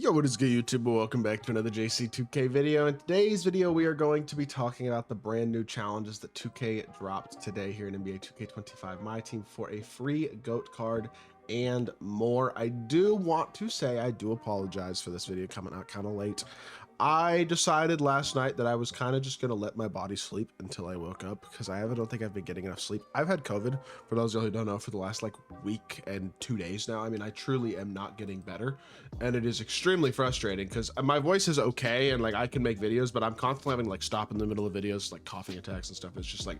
Yo, what is good, YouTube? Welcome back to another JC2K video. In today's video, we are going to be talking about the brand new challenges that 2K dropped today here in NBA 2K25 MyTEAM for a free GOAT card and more. I do want to say I do apologize for this video coming out kind of late. I decided last night that I was kind of just going to let my body sleep until I woke up because I don't think I've been getting enough sleep. I've had COVID, for those of you who don't know, for the last like week and 2 days now. I mean, I truly am not getting better, and it is extremely frustrating because my voice is okay and like I can make videos, but I'm constantly having like stop in the middle of videos, like coughing attacks and stuff. It's just like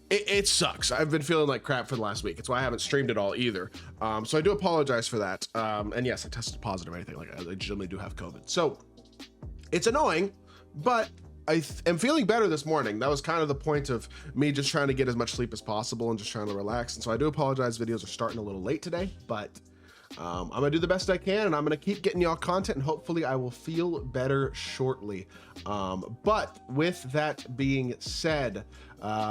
it sucks. I've been feeling like crap for the last week. It's why I haven't streamed at all either. So I do apologize for that. And yes, I tested positive or anything. Like I legitimately do have COVID. So it's annoying, but I am feeling better this morning. That was kind of the point of me just trying to get as much sleep as possible and just trying to relax. And so I do apologize. Videos are starting a little late today, but I'm gonna do the best I can, and I'm gonna keep getting y'all content, and hopefully I will feel better shortly. But with that being said,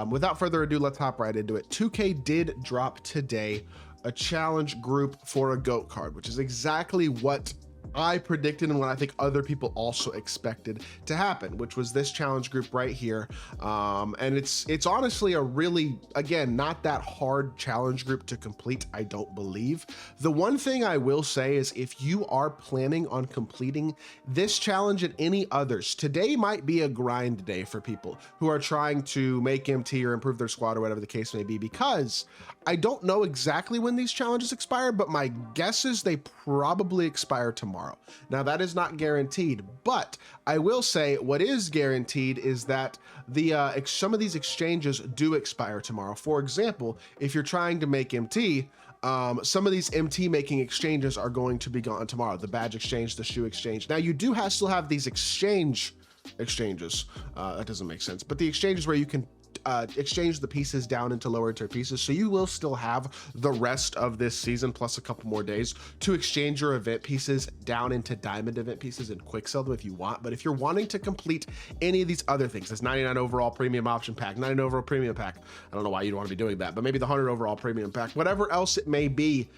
without further ado, let's hop right into it. 2K did drop today a challenge group for a GOAT card, which is exactly what I predicted and what I think other people also expected to happen, which was this challenge group right here. And it's honestly a really, again, not that hard challenge group to complete, I don't believe. The one thing I will say is if you are planning on completing this challenge and any others, today might be a grind day for people who are trying to make MT or improve their squad or whatever the case may be, because I don't know exactly when these challenges expire, but my guess is they probably expire tomorrow. Now that is not guaranteed, but I will say what is guaranteed is that the some of these exchanges do expire tomorrow. For example, if you're trying to make MT, some of these MT making exchanges are going to be gone tomorrow. The badge exchange, the shoe exchange. Now you do still have these exchanges. That doesn't make sense, but the exchanges where you can exchange the pieces down into lower tier pieces, so you will still have the rest of this season plus a couple more days to exchange your event pieces down into diamond event pieces and quick sell them if you want. But if you're wanting to complete any of these other things, this 99 overall premium option pack, 99 overall premium pack, I don't know why you'd want to be doing that, but maybe the 100 overall premium pack, whatever else it may be,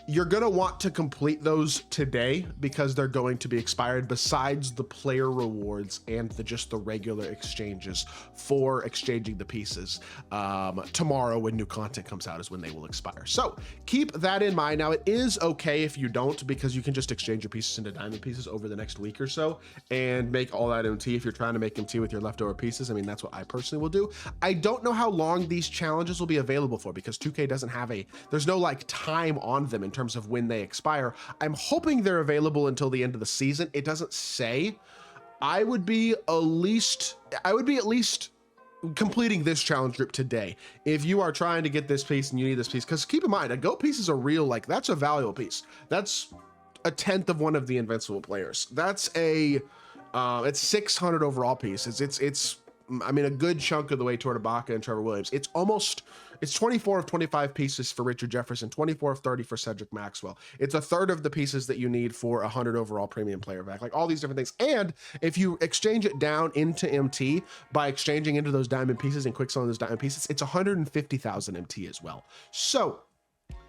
you're going to want to complete those today because they're going to be expired, besides the player rewards and just the regular exchanges for exchanging the pieces. Tomorrow when new content comes out is when they will expire. So keep that in mind. Now it is okay if you don't, because you can just exchange your pieces into diamond pieces over the next week or so and make all that MT if you're trying to make MT with your leftover pieces. I mean, that's what I personally will do. I don't know how long these challenges will be available for because 2K doesn't have there's no like time on them in terms of when they expire. I'm hoping they're available until the end of the season. It doesn't say. I would be at least completing this challenge group today if you are trying to get this piece and you need this piece, because keep in mind, a GOAT piece is a real, like, that's a valuable piece. That's a 1/10 of one of the invincible players. That's a it's 600 overall pieces. It's I mean, a good chunk of the way toward Ibaka and Trevor Williams. It's 24 of 25 pieces for Richard Jefferson, 24 of 30 for Cedric Maxwell. It's a third of the pieces that you need for a 100 overall premium player back, like all these different things. And if you exchange it down into MT by exchanging into those diamond pieces and quick selling those diamond pieces, it's 150,000 MT as well. So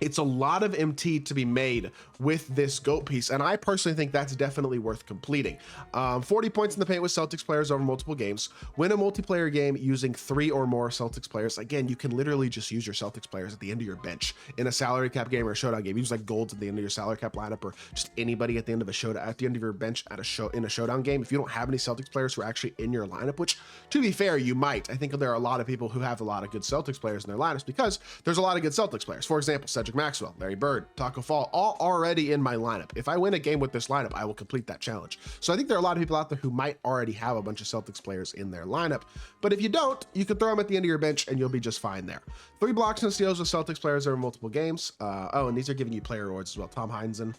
it's a lot of MT to be made with this GOAT piece, and I personally think that's definitely worth completing. 40 points in the paint with Celtics players over multiple games. Win a multiplayer game using 3 or more Celtics players. Again, you can literally just use your Celtics players at the end of your bench in a salary cap game or a showdown game. Use like golds at the end of your salary cap lineup, or just anybody at the end of a showdown, at the end of your bench in a showdown game. If you don't have any Celtics players who are actually in your lineup, which to be fair, you might. I think there are a lot of people who have a lot of good Celtics players in their lineups because there's a lot of good Celtics players. For example, Cedric Maxwell, Larry Bird, Taco Fall, all already in my lineup. If I win a game with this lineup, I will complete that challenge. So I think there are a lot of people out there who might already have a bunch of Celtics players in their lineup. But if you don't, you can throw them at the end of your bench and you'll be just fine there. 3 blocks and steals with Celtics players over multiple games. Oh, and these are giving you player rewards as well. Tom Heinzen,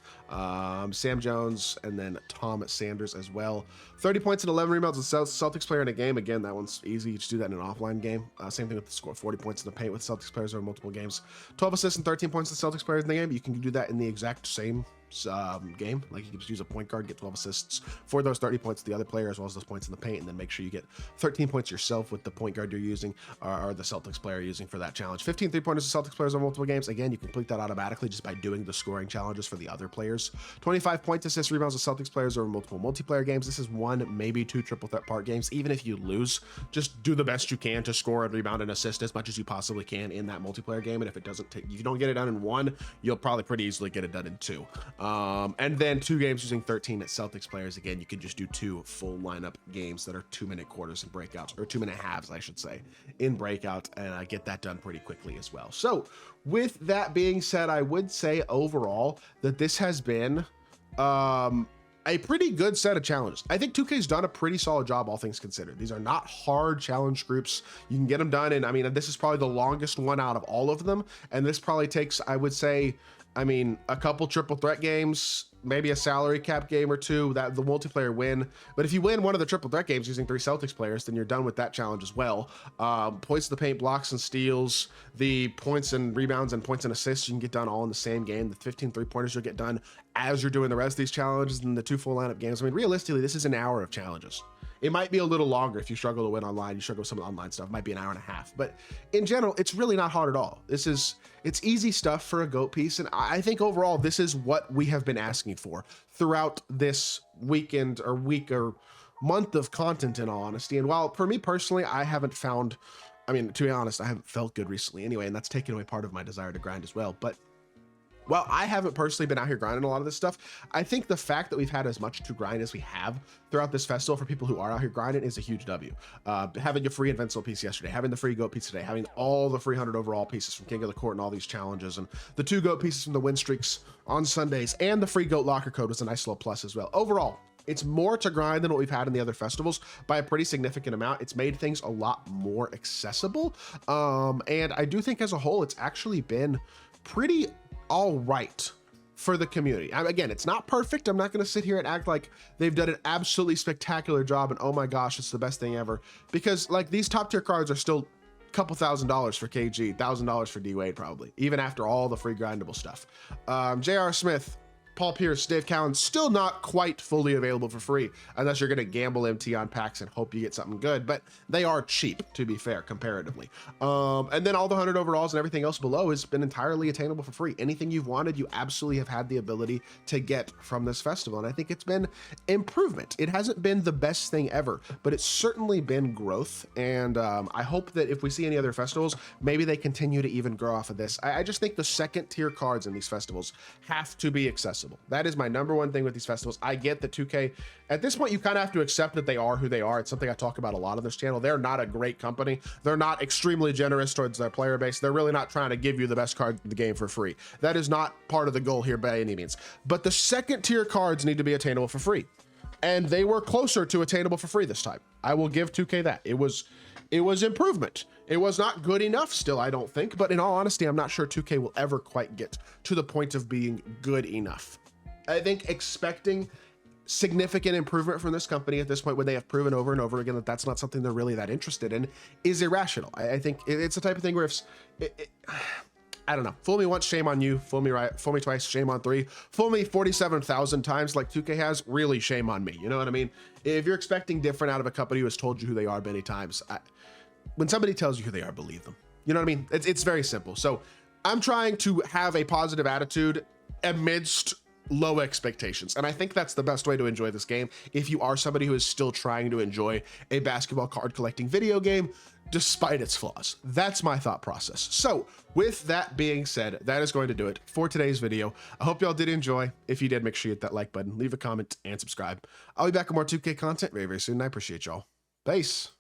Sam Jones, and then Tom Sanders as well. 30 points and 11 rebounds with Celtics player in a game. Again, that one's easy. You just do that in an offline game. Same thing with the score. 40 points in the paint with Celtics players over multiple games. 12 assists and 13 points with Celtics players in the game. You can do that in the exact same game. Like you can just use a point guard, get 12 assists for those 30 points to the other player, as well as those points in the paint, and then make sure you get 13 points yourself with the point guard you're using or the Celtics player using for that challenge. 15 3-pointers to Celtics players on multiple games. Again, you complete that automatically just by doing the scoring challenges for the other players. 25 point assist rebounds to Celtics players over multiple multiplayer games. This is 1, maybe 2 triple threat part games. Even if you lose, just do the best you can to score and rebound and assist as much as you possibly can in that multiplayer game. And if it doesn't take, if you don't get it done in 1, you'll probably pretty easily get it done in 2. And then 2 games using 13 at Celtics players. Again, you can just do 2 full lineup games that are 2-minute quarters and breakouts, or 2-minute halves, I should say, in breakout, and get that done pretty quickly as well. So with that being said, I would say overall that this has been a pretty good set of challenges. I think 2K's done a pretty solid job, all things considered. These are not hard challenge groups. You can get them done, and I mean, this is probably the longest one out of all of them, and this probably takes, I would say, I mean, a couple triple threat games, maybe a salary cap game or 2, that the multiplayer win. But if you win one of the triple threat games using 3 Celtics players, then you're done with that challenge as well. Points to the paint, blocks and steals, the points and rebounds and points and assists, you can get done all in the same game. The 15 3-pointers you'll get done as you're doing the rest of these challenges, and the 2 full lineup games. I mean, realistically, this is an hour of challenges. It might be a little longer if you struggle to win online, you struggle with some of the online stuff, it might be an hour and a half, but in general, it's really not hard at all. It's easy stuff for a GOAT piece, and I think overall, this is what we have been asking for throughout this weekend or week or month of content, in all honesty. And while for me personally, I haven't found, I mean, to be honest, I haven't felt good recently anyway, and that's taken away part of my desire to grind as well. But well, I haven't personally been out here grinding a lot of this stuff. I think the fact that we've had as much to grind as we have throughout this festival for people who are out here grinding is a huge W. Having a free Invincible piece yesterday, having the free GOAT piece today, having all the free 100 overall pieces from King of the Court and all these challenges, and the 2 GOAT pieces from the win streaks on Sundays, and the free GOAT locker code was a nice little plus as well. Overall, it's more to grind than what we've had in the other festivals by a pretty significant amount. It's made things a lot more accessible. And I do think as a whole, it's actually been pretty all right for the community. Again, it's not perfect. I'm not going to sit here and act like they've done an absolutely spectacular job and oh my gosh, it's the best thing ever, because like these top tier cards are still a couple $1,000s for KG, $1,000 for D Wade, probably even after all the free grindable stuff. J.R. Smith, Paul Pierce, Dave Cowan, still not quite fully available for free unless you're going to gamble MT on packs and hope you get something good, but they are cheap, to be fair, comparatively. And then all the 100 overalls and everything else below has been entirely attainable for free. Anything you've wanted, you absolutely have had the ability to get from this festival, and I think it's been improvement. It hasn't been the best thing ever, but it's certainly been growth, and I hope that if we see any other festivals, maybe they continue to even grow off of this. I just think the second tier cards in these festivals have to be accessible. That is my number one thing with these festivals. I get that 2K, at this point, you kind of have to accept that they are who they are. It's something I talk about a lot on this channel. They're not a great company. They're not extremely generous towards their player base. They're really not trying to give you the best card in the game for free. That is not part of the goal here by any means. But the second tier cards need to be attainable for free. And they were closer to attainable for free this time. I will give 2K that. It was improvement. It was not good enough still, I don't think, but in all honesty, I'm not sure 2K will ever quite get to the point of being good enough. I think expecting significant improvement from this company at this point, when they have proven over and over again that that's not something they're really that interested in, is irrational. I think it's the type of thing where if I don't know, fool me once, shame on you, fool me twice, shame on 3, fool me 47,000 times like 2K has, really shame on me. You know what I mean? If you're expecting different out of a company who has told you who they are many times, when somebody tells you who they are, believe them. You know what I mean? It's very simple. So I'm trying to have a positive attitude amidst low expectations, and I think that's the best way to enjoy this game if you are somebody who is still trying to enjoy a basketball card collecting video game despite its flaws. That's my thought process. So with that being said, that is going to do it for today's video. I hope y'all did enjoy. If you did, make sure you hit that like button, leave a comment, and subscribe. I'll be back with more 2K content very, very soon. I appreciate y'all. Peace.